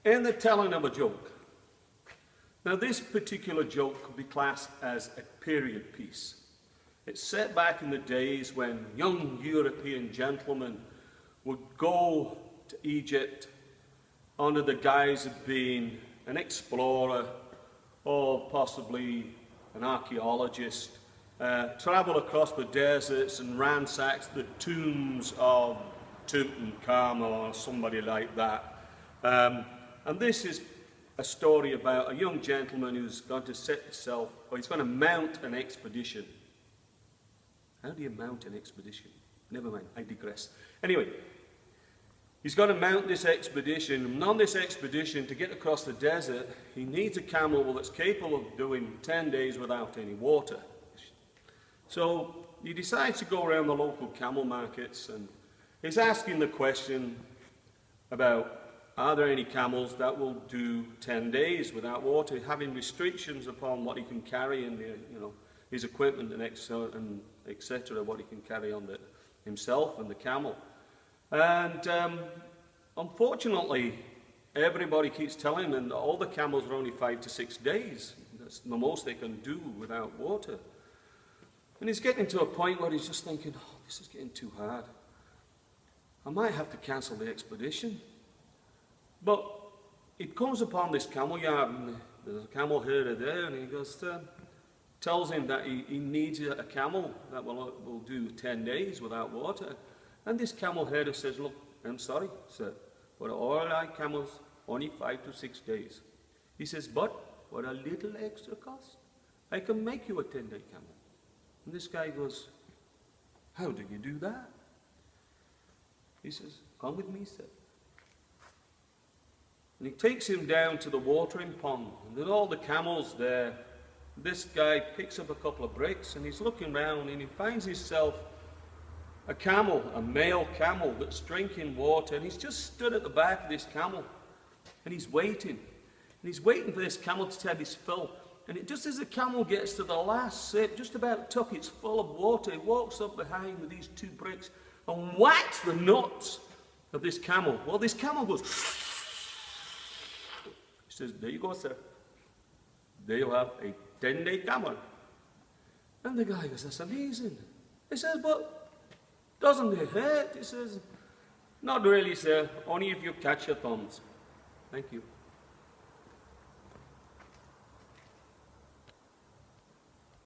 in the telling of a joke. Now, this particular joke could be classed as a period piece. It's set back in the days when young European gentlemen would go to Egypt under the guise of being an explorer or possibly an archaeologist, travel across the deserts and ransack the tombs of Tutankhamun or somebody like that. And this is a story about a young gentleman who's going to set himself, or he's going to mount an expedition. How do you mount an expedition? Never mind, I digress. Anyway, he's going to mount this expedition, and on this expedition, to get across the desert, he needs a camel that's capable of doing 10 days without any water. So he decides to go around the local camel markets, and he's asking the question about, are there any camels that will do 10 days without water, having restrictions upon what he can carry in his equipment and etc., what he can carry on himself and the camel. And unfortunately, everybody keeps telling him that all the camels are only 5 to 6 days. That's the most they can do without water. And he's getting to a point where he's just thinking, oh, this is getting too hard. I might have to cancel the expedition. But it comes upon this camel yard, and there's a camel herder there, and he goes, tells him that he needs a camel that will do 10 days without water. And this camel herder says, look, I'm sorry, sir, but all our camels only 5 to 6 days. He says, but for a little extra cost, I can make you a 10-day camel. And this guy goes, how do you do that? He says, come with me, sir. And he takes him down to the watering pond, and there's all the camels there. This guy picks up a couple of bricks, and he's looking around, and he finds himself a camel, a male camel that's drinking water, and he's just stood at the back of this camel, and he's waiting. And he's waiting for this camel to have his fill. And just as the camel gets to the last sip, just about took, it's full of water, he walks up behind with these 2 bricks and whacks the nuts of this camel. Well, this camel goes... He says, there you go, sir. There you have a 10-day camel. And the guy goes, that's amazing. He says, but doesn't it hurt? He says, not really, sir. Only if you catch your thumbs. Thank you.